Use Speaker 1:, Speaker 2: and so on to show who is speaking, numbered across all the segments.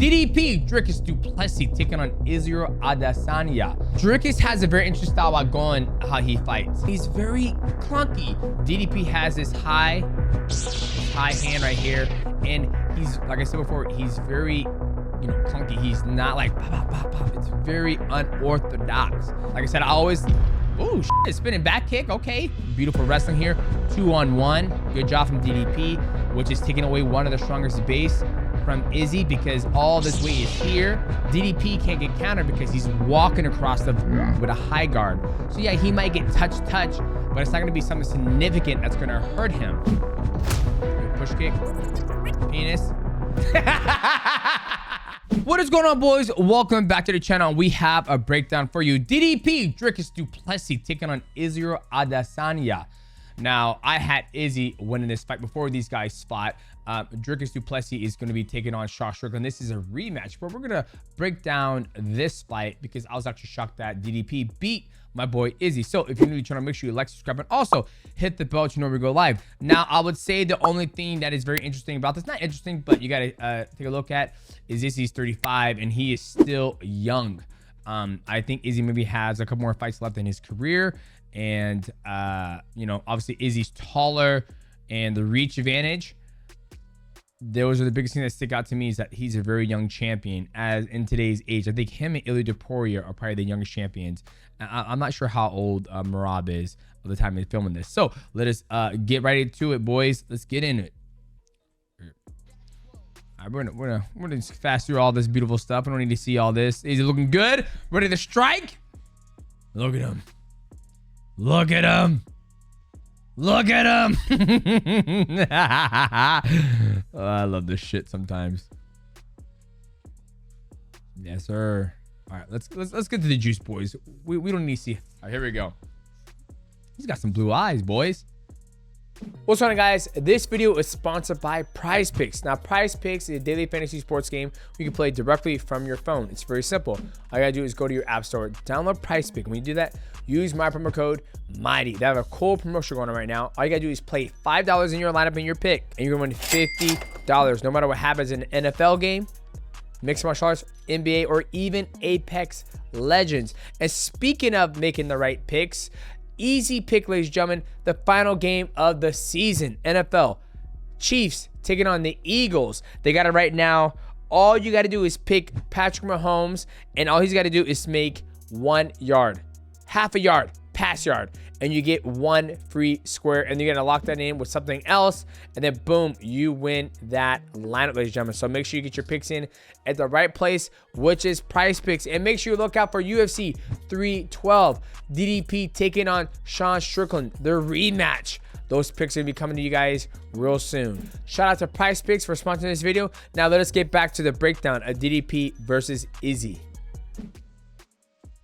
Speaker 1: DDP, Dricus Du Plessis taking on ADESANYA. Dricus has a very interesting style while going how he fights. He's very clunky. DDP has this high hand right here, and he's, like I said before, he's very, clunky. He's not like pop, pop, pop, pop. It's very unorthodox. Like I said, I always, oh shit, spinning back kick. Okay, beautiful wrestling here. 2-on-1. Good job from DDP, which is taking away one of the strongest base from Izzy, because all this weight is here. DDP can't get countered because he's walking across the with a high guard. So yeah, he might get touch, but it's not going to be something significant that's going to hurt him. Good push kick. Penis. What is going on, boys? Welcome back to the channel. We have a breakdown for you. DDP, Dricus Du Plessis taking on ADESANYA. Now, I had Izzy winning this fight before these guys fought. Dricus Du Plessis is going to be taking on Sean Strickland. This is a rematch, but we're going to break down this fight because I was actually shocked that DDP beat my boy Izzy. So if you're new to the channel, make sure you like, subscribe, and also hit the bell to know when we go live. Now, I would say the only thing that is very interesting about this, not interesting, but you got to take a look at, is Izzy's 35 and he is still young. I think Izzy maybe has a couple more fights left in his career. And, obviously Izzy's taller and the reach advantage. Those are the biggest things that stick out to me, is that he's a very young champion as in today's age. I think him and Ilya Topuria are probably the youngest champions. I'm not sure how old Marab is at the time of filming this. So let us get right into it, boys. Let's get in it. All right, we're gonna just fast through all this beautiful stuff. I don't need to see all this. Is he looking good? Ready to strike? Look at him. Look at him. Look at him. Oh, I love this shit sometimes. Yes, sir. All right, let's get to the juice, boys. We don't need to see. All right, here we go. He's got some blue eyes, boys. What's going on, guys? This video is sponsored by Prize Picks. Now, Prize Picks is a daily fantasy sports game you can play directly from your phone. It's very simple. All you gotta do is go to your app store, download Prize Pick. When you do that, use my promo code MIGHTY. They have a cool promotion going on right now. All you gotta do is play $5 in your lineup in your pick, and you're gonna win $50. No matter what happens in an NFL game, mixed martial arts, NBA, or even Apex Legends. And speaking of making the right picks, easy pick, ladies and gentlemen, the final game of the season. NFL Chiefs taking on the Eagles. They got it right now. All you got to do is pick Patrick Mahomes, and all he's got to do is make 1 yard, half a yard, pass yard, and you get 1 free square. And you're going to lock that in with something else, and then boom, you win that lineup, ladies and gentlemen. So make sure you get your picks in at the right place, which is Prize Picks. And make sure you look out for UFC 312. DDP taking on Sean Strickland, the rematch. Those picks are going to be coming to you guys real soon. Shout out to Prize Picks for sponsoring this video. Now let us get back to the breakdown of DDP versus Izzy.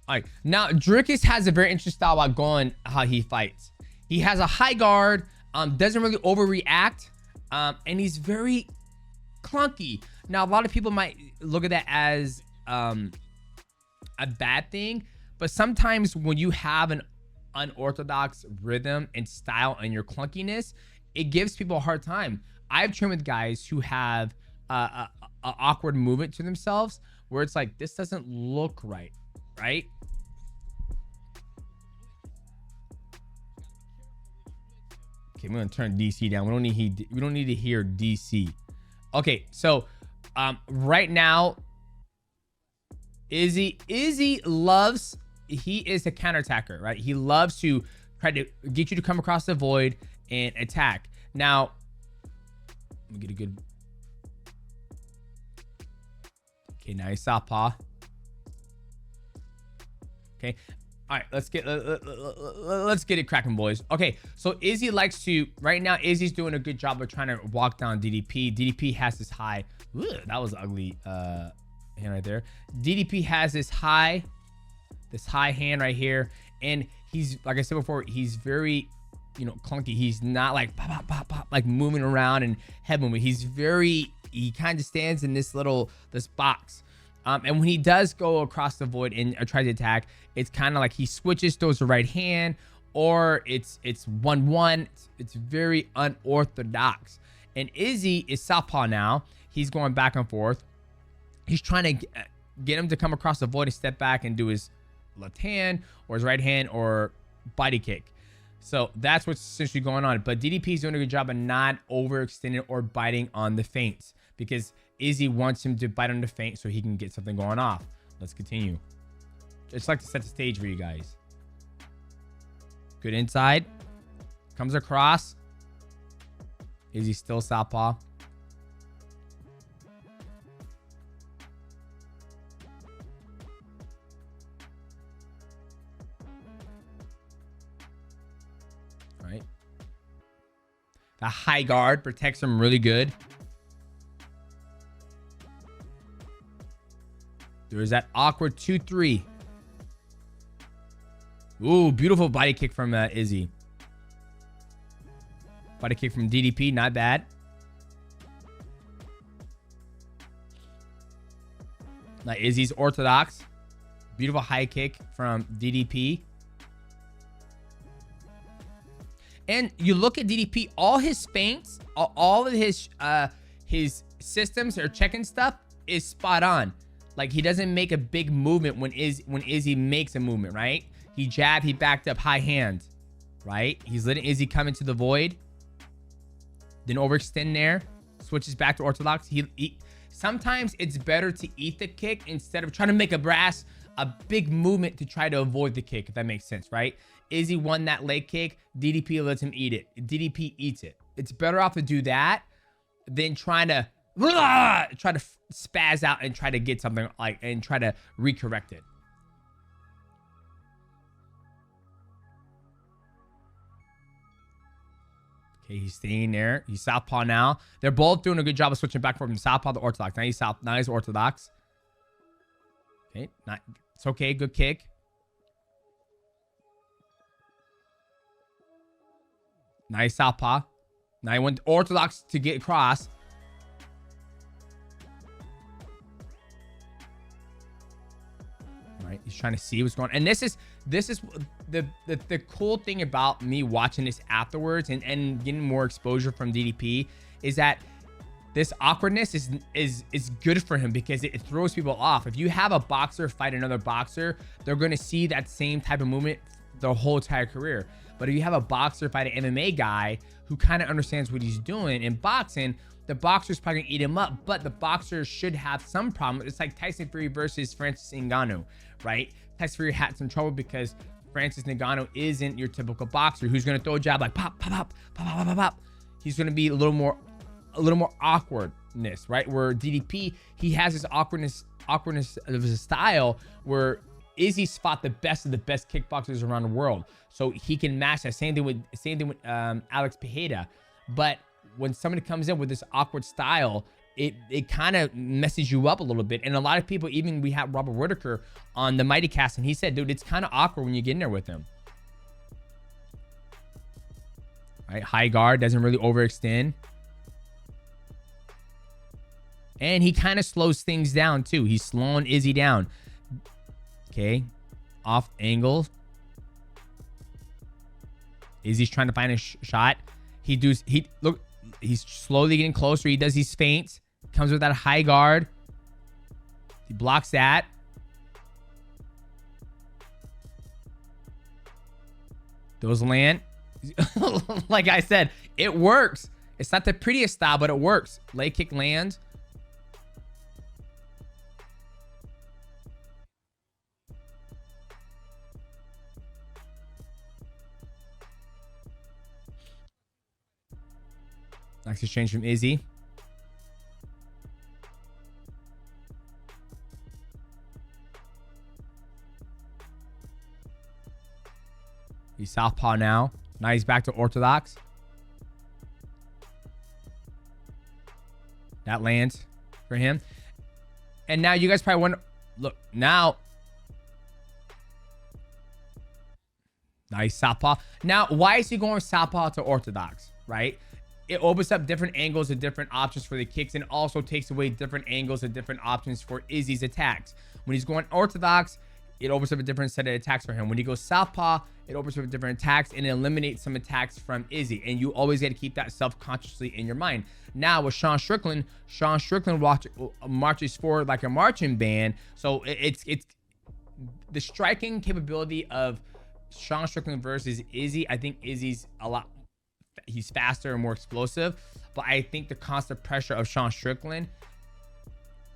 Speaker 1: All right, now Dricus has a very interesting style while going how he fights. He has a high guard, doesn't really overreact, and he's very clunky. Now, a lot of people might look at that as a bad thing, but sometimes when you have an unorthodox rhythm and style and your clunkiness, it gives people a hard time. I've trained with guys who have a awkward movement to themselves where it's like, this doesn't look right, right? Okay, I'm gonna turn DC down. We don't need to hear DC. Okay, so right now, Izzy loves, he is a counterattacker, right? He loves to try to get you to come across the void and attack. Now, let me get a good. Okay, nice southpaw. Okay. All right, let's get it cracking, boys. Okay, so Izzy likes to, right now, Izzy's doing a good job of trying to walk down DDP. DDP has this high, that was ugly hand right there. DDP has this high hand right here, and he's, like I said before, he's very, clunky. He's not like pop, pop, pop, pop, like moving around and head moving. He kind of stands in this box. And when he does go across the void and tries to attack, it's kind of like he switches, throws the right hand, or it's 1-1. It's very unorthodox. And Izzy is southpaw now. He's going back and forth. he's trying to get him to come across the void and step back and do his left hand or his right hand or body kick. So that's what's essentially going on. But DDP is doing a good job of not overextending or biting on the feints, because Izzy wants him to bite on the feint so he can get something going off. Let's continue. Just like to set the stage for you guys. Good inside. Comes across. Izzy still southpaw. Right. The high guard protects him really good. There's that awkward 2-3. Ooh, beautiful body kick from Izzy. Body kick from DDP, not bad. Now Izzy's orthodox. Beautiful high kick from DDP. And you look at DDP, all his feints, all of his systems or checking stuff is spot on. Like, he doesn't make a big movement when Izzy makes a movement, right? He jabbed, he backed up, high hand, right? He's letting Izzy come into the void. Then overextend there. Switches back to orthodox. Sometimes it's better to eat the kick instead of trying to make a big movement to try to avoid the kick, if that makes sense, right? Izzy won that leg kick. DDP lets him eat it. DDP eats it. It's better off to do that than trying to spaz out and try to get something like, and try to recorrect it. Okay, he's staying there. He's southpaw now. They're both doing a good job of switching back from southpaw to orthodox. Now he's orthodox. Okay, it's okay. Good kick. Nice southpaw. Now he went orthodox to get across. Right, he's trying to see what's going on. And this is the cool thing about me watching this afterwards and getting more exposure from DDP is that this awkwardness is good for him, because it throws people off. If you have a boxer fight another boxer, they're going to see that same type of movement their whole entire career. But if you have a boxer fight an MMA guy who kind of understands what he's doing in boxing, the boxer's probably gonna eat him up, but the boxer should have some problem. It's like Tyson Fury versus Francis Ngannou, right? Tyson Fury had some trouble because Francis Ngannou isn't your typical boxer who's gonna throw a jab like pop, pop, pop, pop, pop, pop, pop. He's gonna be a little more awkwardness, right? Where DDP, he has this awkwardness of his style where Izzy's fought the best of the best kickboxers around the world, so he can match that. Same thing with Alex Pereira. But when somebody comes in with this awkward style, it kind of messes you up a little bit. And a lot of people, even we had Robert Whitaker on the Mighty Cast, and he said, dude, it's kind of awkward when you get in there with him. Right, high guard, doesn't really overextend. And he kind of slows things down too. He's slowing Izzy down. Okay, off angle. Izzy's trying to find a shot. Look, he's slowly getting closer. He does these feints. Comes with that high guard. He blocks that. Those land. Like I said, it works. It's not the prettiest style, but it works. Leg kick lands. Nice exchange from Izzy. He's southpaw now. Now he's back to orthodox. That lands for him. And now you guys probably wonder, look, now he's southpaw. Now, why is he going southpaw to orthodox, right? It opens up different angles and different options for the kicks, and also takes away different angles and different options for Izzy's attacks. When he's going orthodox, it opens up a different set of attacks for him. When he goes southpaw, it opens up different attacks and it eliminates some attacks from Izzy. And you always got to keep that self-consciously in your mind. Now with Sean Strickland marches forward like a marching band. So it's the striking capability of Sean Strickland versus Izzy. I think Izzy's he's faster and more explosive, but I think the constant pressure of Sean Strickland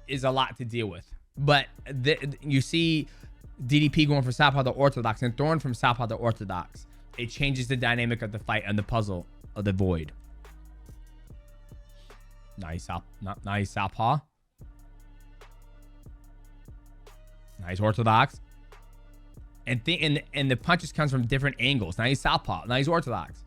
Speaker 1: is a lot to deal with. But you see DDP going from southpaw to orthodox and throwing from southpaw to orthodox. It changes the dynamic of the fight and the puzzle of the void. Nice southpaw. Nice orthodox. And the punches comes from different angles. Nice southpaw. Nice orthodox.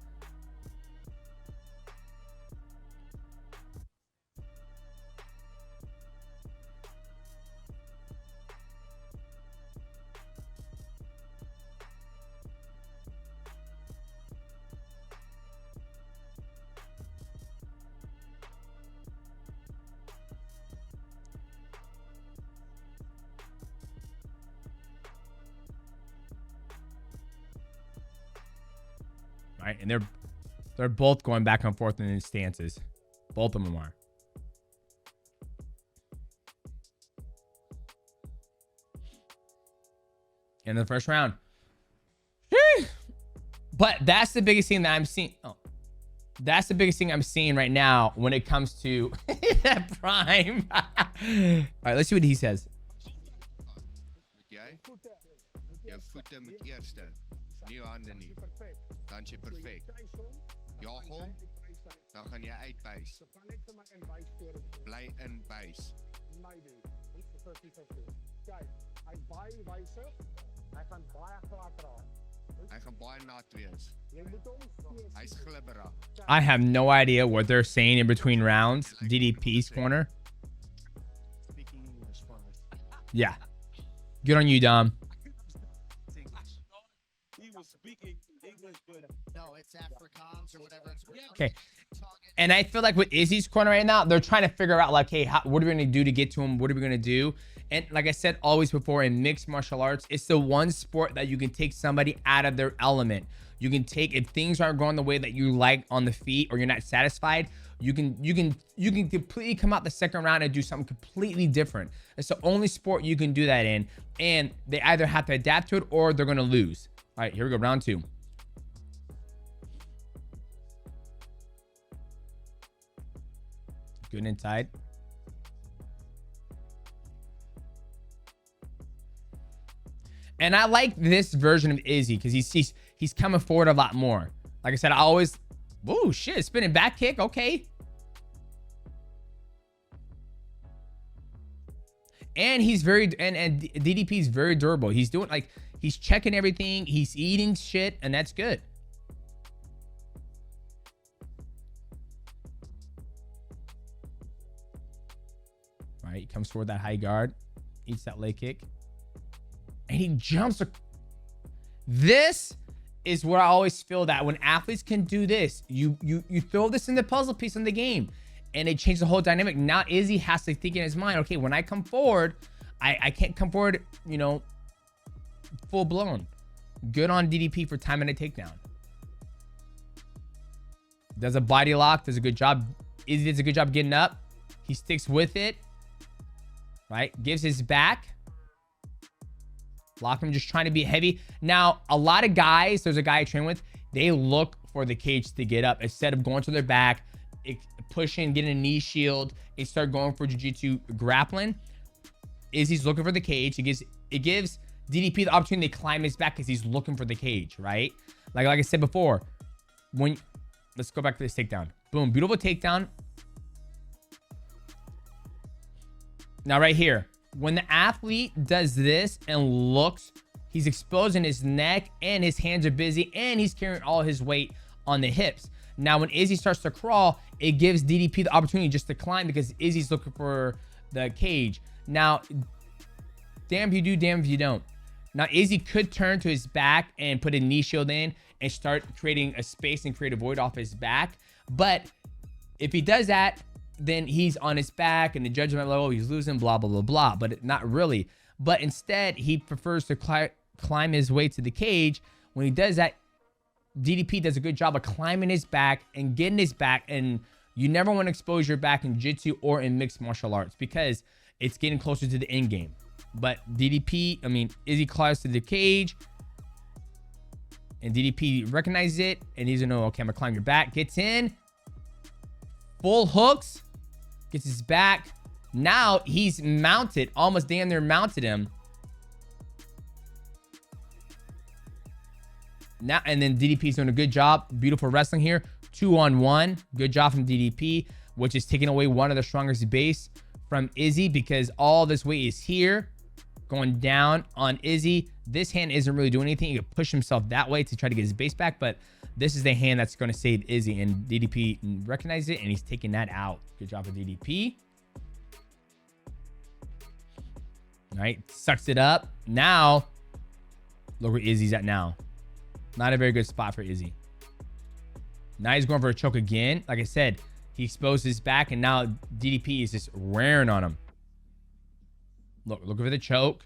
Speaker 1: Right, and they're both going back and forth in his stances. Both of them are. In the first round. But that's the biggest thing that I'm seeing. Oh, that's the biggest thing I'm seeing right now when it comes to Prime. All right, let's see what he says.
Speaker 2: Dan is jy perfek. Ja hom, dan gaan jy uitbuis. Bly in buis. Hy gaan baie nat wees. Hy's glibberig.
Speaker 1: I have no idea what they're saying in between rounds. DDP's corner. Yeah. Good on you, Dom. Okay. And I feel like with Izzy's corner right now, they're trying to figure out like, hey, what are we going to do to get to him? What are we going to do? And like I said always before, in mixed martial arts, it's the one sport that you can take somebody out of their element. You can take, if things aren't going the way that you like on the feet or you're not satisfied, you can completely come out the second round and do something completely different. It's the only sport you can do that in. And they either have to adapt to it or they're going to lose. All right, here we go. Round two. Good inside. And I like this version of Izzy because he's coming forward a lot more. Like I said, I always, whoa, shit, spinning back kick. Okay. And he's very, and DDP is very durable. He's doing like, he's checking everything. He's eating shit, and that's good. Right, he comes forward that high guard, eats that leg kick, and he jumps. This is where I always feel that when athletes can do this, you throw this in the puzzle piece in the game, and it changes the whole dynamic. Now Izzy has to think in his mind, okay, when I come forward, I can't come forward, you know, full blown. Good on DDP for timing a takedown. Does a body lock, does a good job. Izzy does a good job getting up. He sticks with it. Right, gives his back. Lock him, just trying to be heavy. Now, a lot of guys, there's a guy I train with, they look for the cage to get up instead of going to their back, pushing, getting a knee shield, and start going for jiu-jitsu grappling. Izzy's looking for the cage. It gives DDP the opportunity to climb his back because he's looking for the cage, right? Like I said before, let's go back to this takedown. Boom, beautiful takedown. Now right here, when the athlete does this and looks, he's exposing his neck and his hands are busy and he's carrying all his weight on the hips. Now when Izzy starts to crawl, it gives DDP the opportunity just to climb because Izzy's looking for the cage. Now, damn if you do, damn if you don't. Now Izzy could turn to his back and put a knee shield in and start creating a space and create a void off his back. But if he does that, then he's on his back and the judgment level, he's losing, blah, blah, blah, blah. But not really. but instead he prefers to climb his way to the cage. When he does that, DDP does a good job of climbing his back and getting his back. And you never want to expose your back in jiu-jitsu or in mixed martial arts because it's getting closer to the end game. But Izzy climbs to the cage, and DDP recognizes it, and he's gonna, okay, I'm gonna climb your back. Gets in, full hooks, gets his back. Now he's mounted, almost damn near mounted him. Now, and then DDP's doing a good job. Beautiful wrestling here. 2-on-1. Good job from DDP, which is taking away one of the strongest base from Izzy because all this weight is here going down on Izzy. This hand isn't really doing anything. He could push himself that way to try to get his base back, but this is the hand that's going to save Izzy, and DDP recognizes it, and he's taking that out. Good job of DDP. All right, sucks it up. Now, look where Izzy's at now. Not a very good spot for Izzy. Now he's going for a choke again. Like I said, he exposed his back, and now DDP is just wearing on him. Look for the choke.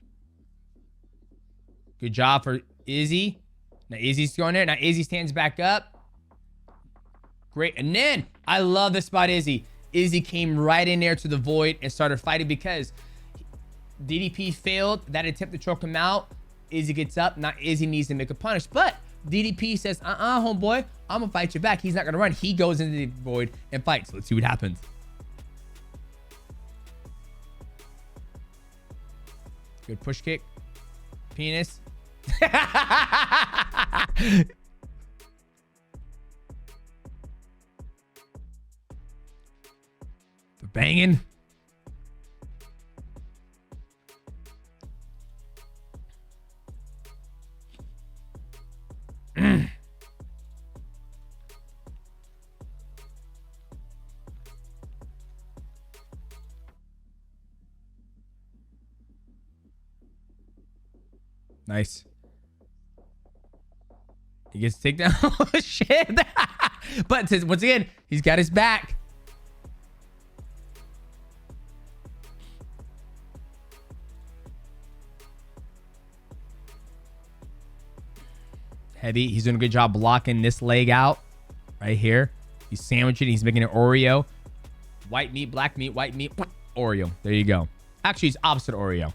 Speaker 1: Good job for Izzy. Now Izzy's going there. Now Izzy stands back up. Great. And then I love the spot Izzy. Izzy came right in there to the void and started fighting because DDP failed that attempt to choke him out. Izzy gets up. Now Izzy needs to make a punish. But DDP says, homeboy, I'm going to fight you back. He's not going to run. He goes into the void and fights. Let's see what happens. Good push kick. Penis. They're banging. Nice. He gets takedown. Oh, shit. But once again, he's got his back. Heavy. He's doing a good job blocking this leg out right here. He's sandwiching. He's making an Oreo. White meat, black meat, white meat, Oreo. There you go. Actually, it's opposite Oreo.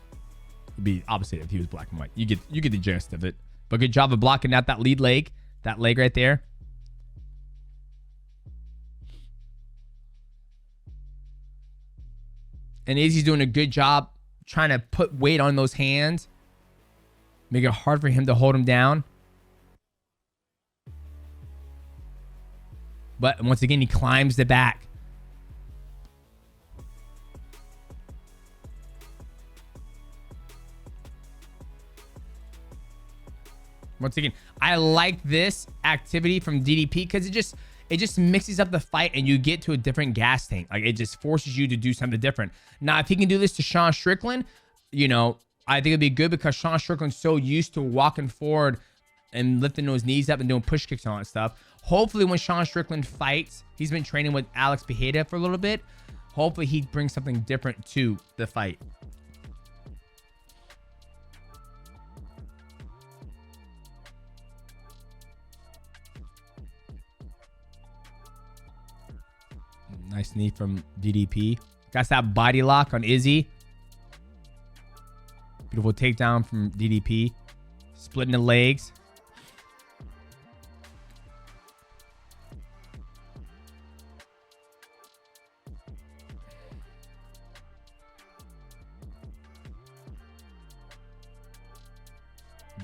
Speaker 1: It'd be opposite if he was black and white. You get the gist of it. But good job of blocking out that lead leg. That leg right there. And Izzy's doing a good job trying to put weight on those hands. Make it hard for him to hold him down. But once again, he climbs the back. Once again, I like this activity from DDP because it just mixes up the fight and you get to a different gas tank. Like, it just forces you to do something different. Now, if he can do this to Sean Strickland, you know, I think it'd be good because Sean Strickland's so used to walking forward and lifting those knees up and doing push kicks and all that stuff. Hopefully, when Sean Strickland fights, he's been training with Alex Pejeda for a little bit. Hopefully, he brings something different to the fight. Nice knee from DDP. Got that body lock on Izzy. Beautiful takedown from DDP. Splitting the legs.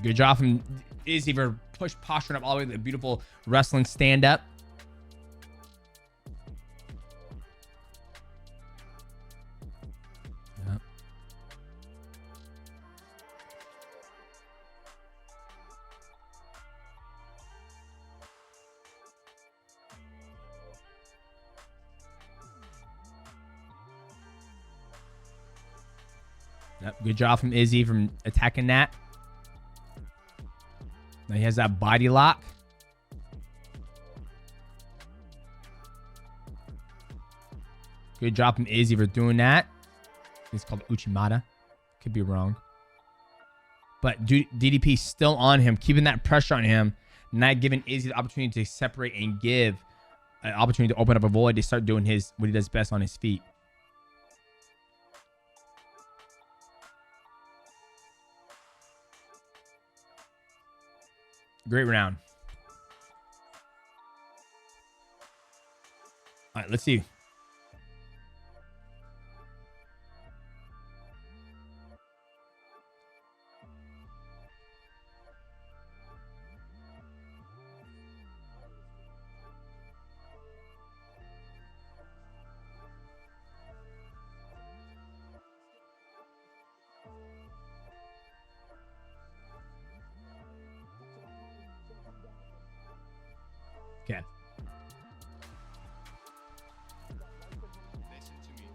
Speaker 1: Good job from Izzy for posturing up all the way to the beautiful wrestling stand up. Yep, good job from Izzy from attacking that. Now he has that body lock. Good job from Izzy for doing that. It's called Uchimata. Could be wrong. But DDP still on him, keeping that pressure on him, not giving Izzy the opportunity to separate and give an opportunity to open up a void to start doing what he does best on his feet. Great round. All right, let's see. Okay.
Speaker 2: Listen to me.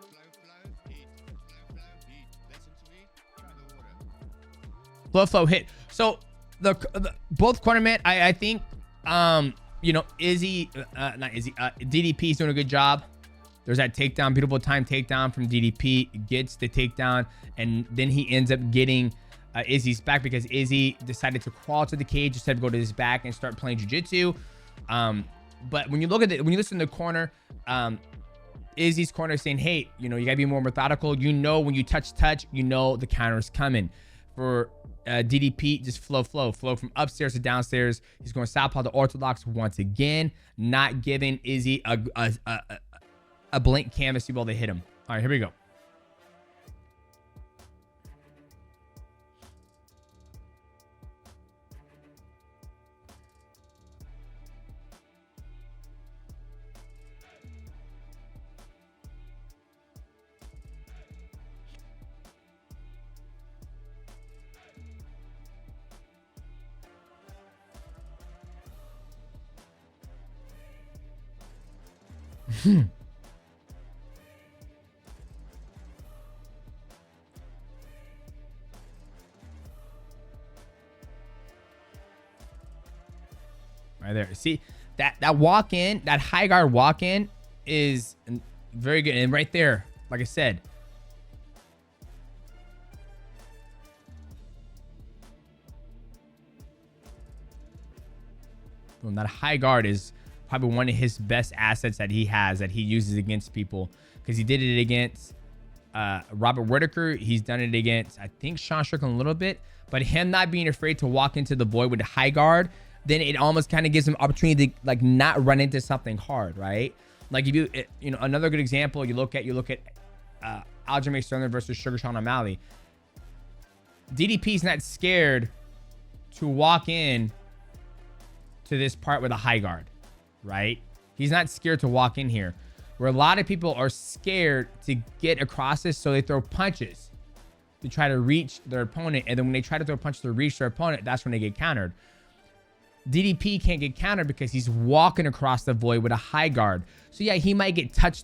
Speaker 2: Flow, heat. Flow, heat. Listen to me. Try the water.
Speaker 1: Flow, hit. So the both cornermen, I think, you know, Izzy, not Izzy, DDP is doing a good job. There's that takedown, beautiful time takedown from DDP, gets the takedown, and then he ends up getting Izzy's back because Izzy decided to crawl to the cage instead of go to his back and start playing jiu-jitsu. But when you look at it, when you listen to the corner, Izzy's corner is saying, hey, you know, you gotta be more methodical. You know, when you touch, you know the counter is coming. For DDP, just flow from upstairs to downstairs. He's going southpaw to orthodox once again, not giving Izzy a blank canvas while they hit him. All right, here we go. Right there. See that walk in, that high guard walk in is very good. And right there, like I said, well, that high guard is probably one of his best assets that he has, that he uses against people, because he did it against Robert Whitaker. He's done it against, I think, Sean Strickland a little bit, but him not being afraid to walk into the void with a high guard, then it almost kind of gives him opportunity to like not run into something hard, right? Like if you know, another good example, you look at Aljamain Sterling versus Sugar Sean O'Malley. DDP's not scared to walk in to this part with a high guard, right? He's not scared to walk in here, where a lot of people are scared to get across this, so they throw punches to try to reach their opponent, and then when they try to throw a punch to reach their opponent, that's when they get countered. DDP can't get countered because he's walking across the void with a high guard. So yeah, he might get touch,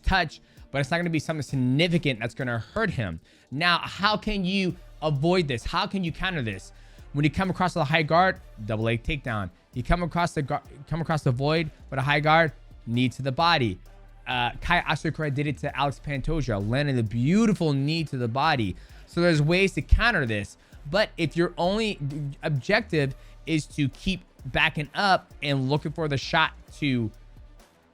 Speaker 1: but it's not going to be something significant that's going to hurt him. Now, how can you avoid this? How can you counter this? When you come across the high guard, double leg takedown. You come across the void with a high guard, knee to the body. Kai Asakura did it to Alex Pantoja, landing a beautiful knee to the body. So there's ways to counter this. But if your only objective is to keep backing up and looking for the shot to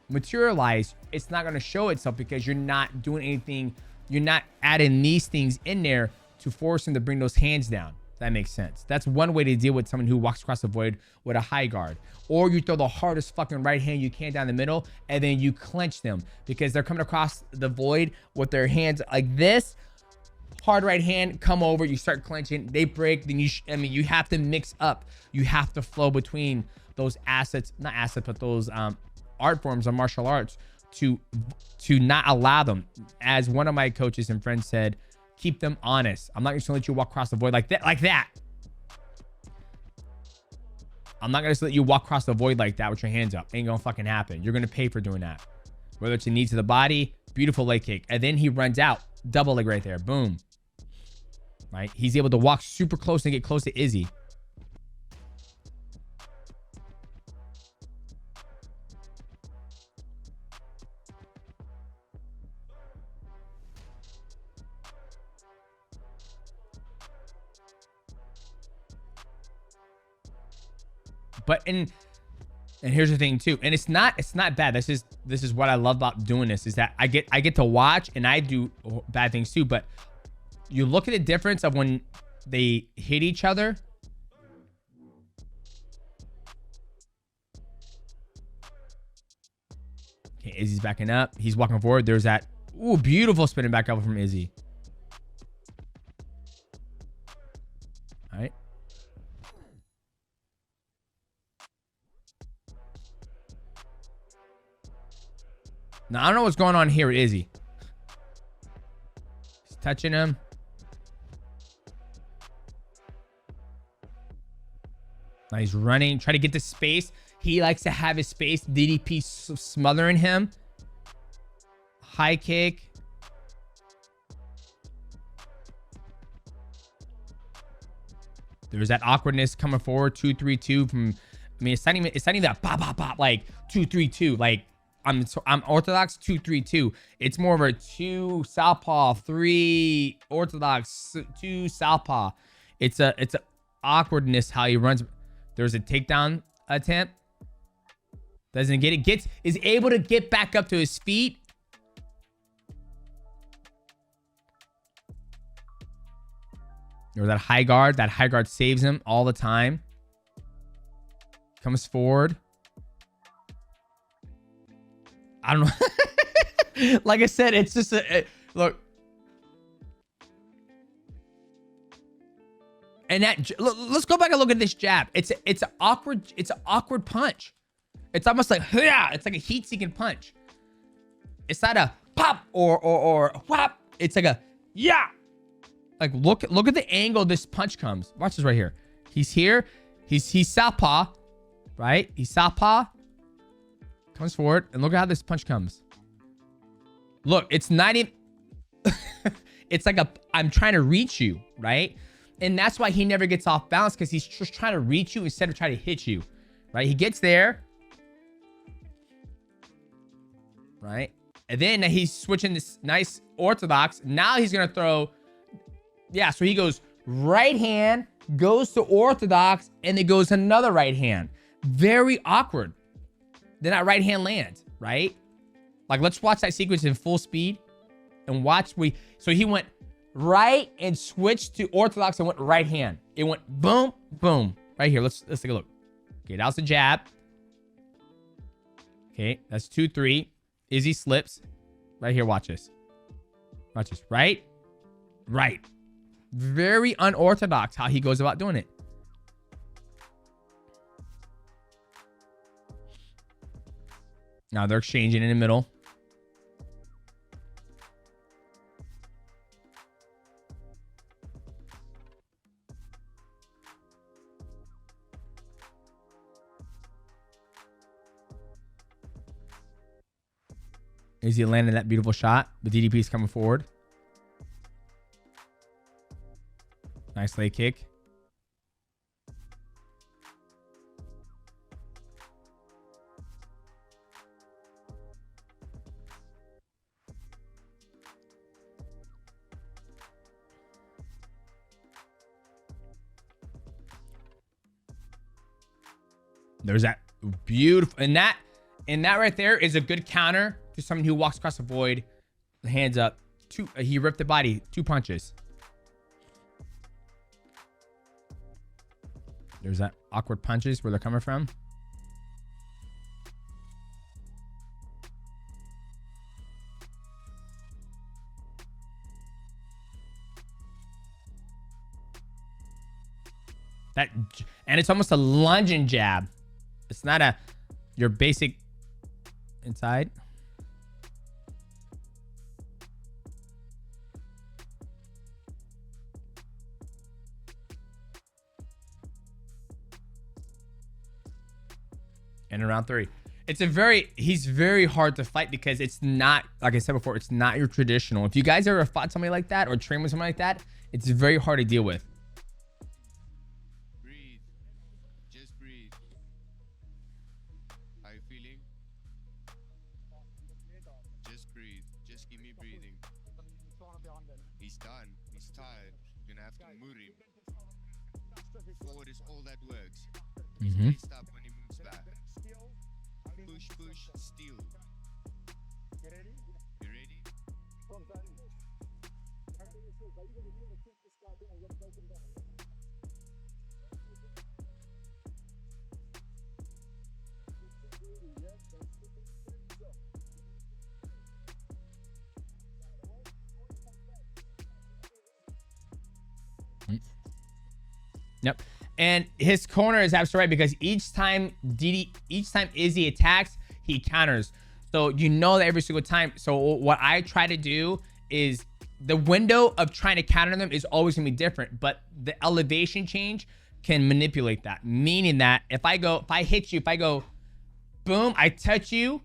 Speaker 1: materialize, it's not going to show itself because you're not doing anything. You're not adding these things in there to force him to bring those hands down. That makes sense. That's one way to deal with someone who walks across the void with a high guard. Or you throw the hardest fucking right hand you can down the middle, and then you clench them because they're coming across the void with their hands like this. Hard right hand, come over, you start clenching, they break, then you have to mix up. You have to flow between those assets, not assets, but those art forms of martial arts to not allow them. As one of my coaches and friends said, keep them honest. I'm not just gonna let you walk across the void like that. I'm not gonna just let you walk across the void like that with your hands up. Ain't gonna fucking happen. You're gonna pay for doing that. Whether it's a knee to the body, beautiful leg kick, and then he runs out, double leg right there, boom. Right? He's able to walk super close and get close to Izzy. But and here's the thing too, and it's not bad. This is what I love about doing this, is that I get to watch, and I do bad things too, but you look at the difference of when they hit each other. Okay, Izzy's backing up. He's walking forward. There's that beautiful spinning back elbow from Izzy. All right. Now, I don't know what's going on here with Izzy. He's touching him. Now he's running, trying to get the space. He likes to have his space. DDP smothering him. High kick. There's that awkwardness coming forward. 2-3-2 from, I mean, it's not even that pop, pop, pop, like 2-3-2. Like, I'm orthodox 2-3-2. It's more of a 2 southpaw, 3 orthodox, 2 southpaw. It's a awkwardness how he runs. There's a takedown attempt. Doesn't get it. Is able to get back up to his feet. There's that high guard. That high guard saves him all the time. Comes forward. I don't know. Like I said, it's just look. And that, let's go back and look at this jab. It's an awkward punch. It's almost like, yeah, it's like a heat-seeking punch. It's not a pop or whap. It's like a, yeah. Like, look at the angle this punch comes. Watch this right here. He's here. He's southpaw, right? He's southpaw. Comes forward, and look at how this punch comes. Look, it's not even... It's like I'm trying to reach you, right? And that's why he never gets off balance, because he's just trying to reach you instead of trying to hit you, right? He gets there, right? And then he's switching this nice orthodox. Now he's going to throw... Yeah, so he goes right hand, goes to orthodox, and then goes another right hand. Very awkward. Then that right hand lands, right? Like, let's watch that sequence in full speed and watch. So he went right and switched to orthodox and went right hand. It went boom, boom. Right here. Let's take a look. Okay, that was the jab. Okay, that's 2-3. Izzy slips. Right here, watch this. Watch this. Right? Right. Very unorthodox how he goes about doing it. Now they're exchanging in the middle. Is he landing that beautiful shot? The DDP is coming forward. Nice leg kick. There's that beautiful, and that right there is a good counter to someone who walks across the void, hands up. He ripped the body, 2 punches. There's that awkward punches where they're coming from. And it's almost a lunging jab. It's not your basic inside. And in round 3, he's very hard to fight, because it's not, like I said before, it's not your traditional. If you guys ever fought somebody like that or trained with somebody like that, it's very hard to deal with.
Speaker 2: Breathe. Just breathe. How you feeling? Just breathe. Just keep me breathing. He's done. He's tired. You're gonna have to move him. Forward is all that works. He's messed up when he moves back. Push, push, steal. You ready?
Speaker 1: Yep. And his corner is absolutely right, because each time Izzy attacks, he counters. So you know that every single time. So what I try to do is, the window of trying to counter them is always gonna be different, but the elevation change can manipulate that. Meaning that if I hit you, if I go boom, I touch you,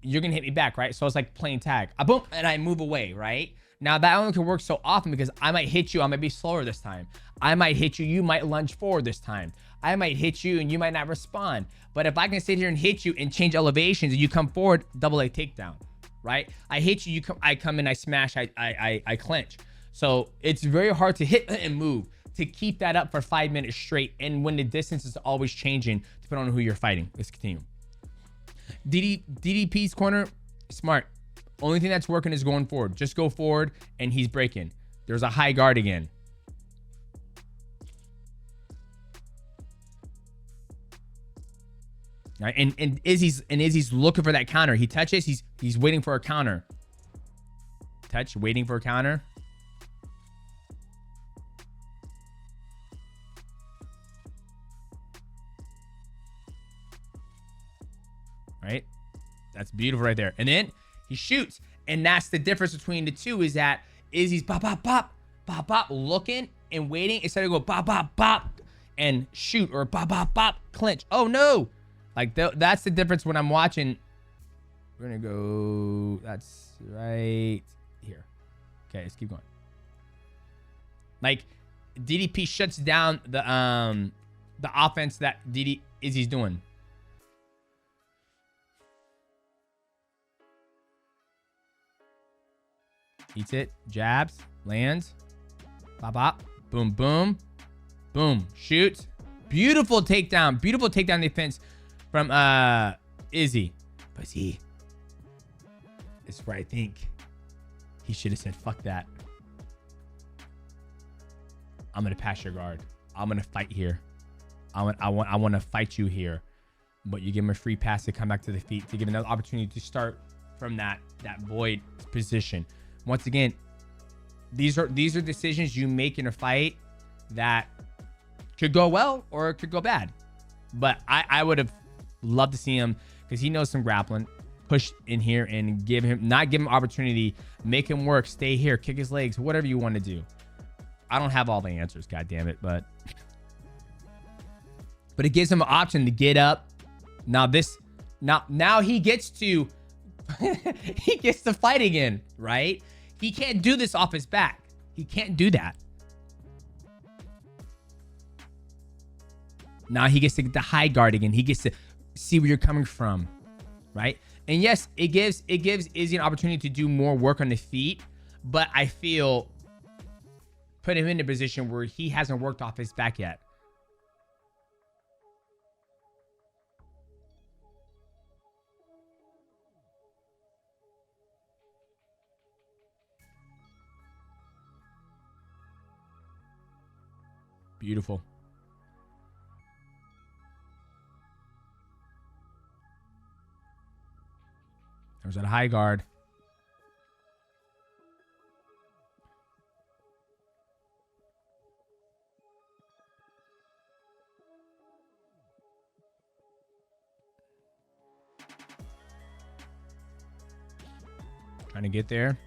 Speaker 1: you're gonna hit me back, right? So it's like playing tag. I boom and I move away, right? Now that only can work so often, because I might hit you, I might be slower this time. I might hit you, you might lunge forward this time. I might hit you and you might not respond. But if I can sit here and hit you and change elevations and you come forward, double A takedown, right? I hit you, I come in, I smash, I clinch. So it's very hard to hit and move, to keep that up for 5 minutes straight. And when the distance is always changing, depending on who you're fighting. Let's continue. DDP's corner, smart. Only thing that's working is going forward. Just go forward and he's breaking. There's a high guard again. All right, and Izzy's looking for that counter. He touches, he's waiting for a counter. Touch, waiting for a counter. All right, that's beautiful right there. And then he shoots, and that's the difference between the two, is that Izzy's pop, pop, pop, pop, pop, looking and waiting, instead of go pop, pop, pop, and shoot, or pop, pop, pop, clinch. Oh no! Like that's the difference when I'm watching. We're gonna go. That's right here. Okay, let's keep going. Like DDP shuts down the offense that Izzy's doing. Eats it, jabs, lands, pop, pop, boom, boom, boom, shoots. Beautiful takedown defense from Izzy. But this is where I think he should have said, fuck that. I'm gonna pass your guard. I'm gonna fight here. I want to fight you here. But you give him a free pass to come back to the feet, to give another opportunity to start from that void position. Once again, these are decisions you make in a fight that could go well or it could go bad. But I would have loved to see him, because he knows some grappling, push in here and not give him opportunity, make him work, stay here, kick his legs, whatever you want to do. I don't have all the answers, god damn it, but it gives him an option to get up. Now he gets to he gets to fight again, right? He can't do this off his back. He can't do that. Now he gets to get the high guard again. He gets to see where you're coming from, right? And yes, it gives Izzy an opportunity to do more work on the feet, but I feel put him in a position where he hasn't worked off his back yet. Beautiful. There's that high guard. Trying to get there.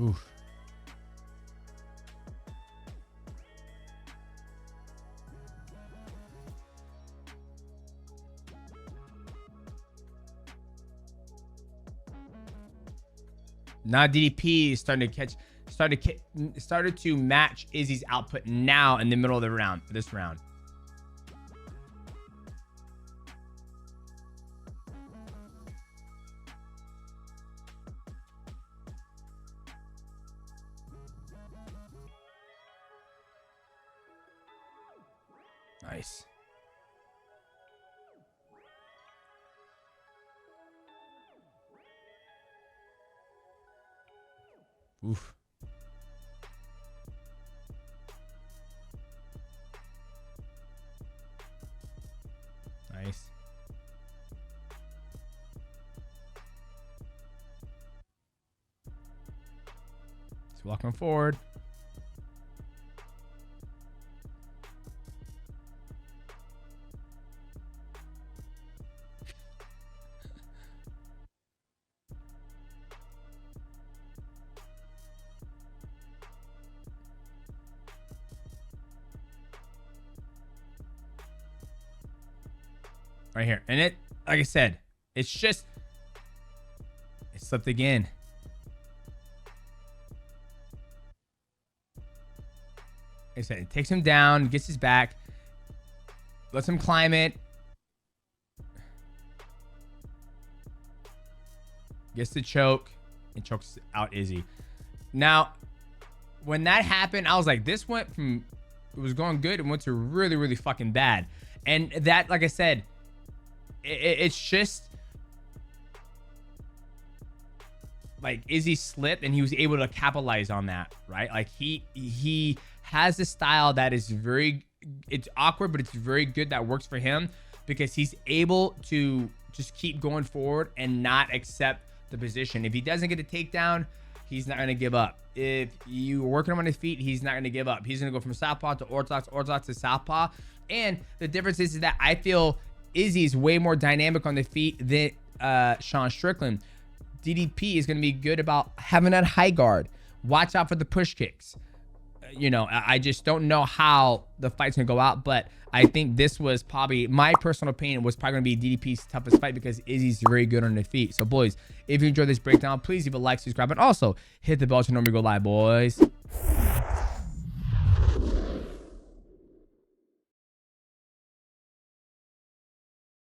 Speaker 1: Oof. Now DDP is starting to catch, started to match Izzy's output now in the middle of the round, for this round. Nice. Oof. Nice. He's walking forward. Right here. And it, like I said, it's just, it slipped again. Like I said, it takes him down, gets his back, lets him climb it. Gets the choke and chokes out Izzy. Now, when that happened, I was like, this went from, it was going good and went to really, really fucking bad. And that, like I said, it's just like Izzy slipped and he was able to capitalize on that, right? Like he has a style that is very, it's awkward, but it's very good, that works for him because he's able to just keep going forward and not accept the position. If he doesn't get a takedown, he's not going to give up. If you're working him on his feet, he's not going to give up. He's going to go from southpaw to orthodox, orthodox to southpaw. And the difference is that I feel Izzy's way more dynamic on the feet than Sean Strickland. DDP is going to be good about having that high guard. Watch out for the push kicks. You know, I just don't know how the fight's going to go out, but I think this was probably, my personal opinion, was probably going to be DDP's toughest fight because Izzy's very good on the feet. So, boys, if you enjoyed this breakdown, please leave a like, subscribe, and also hit the bell to know we go live, boys.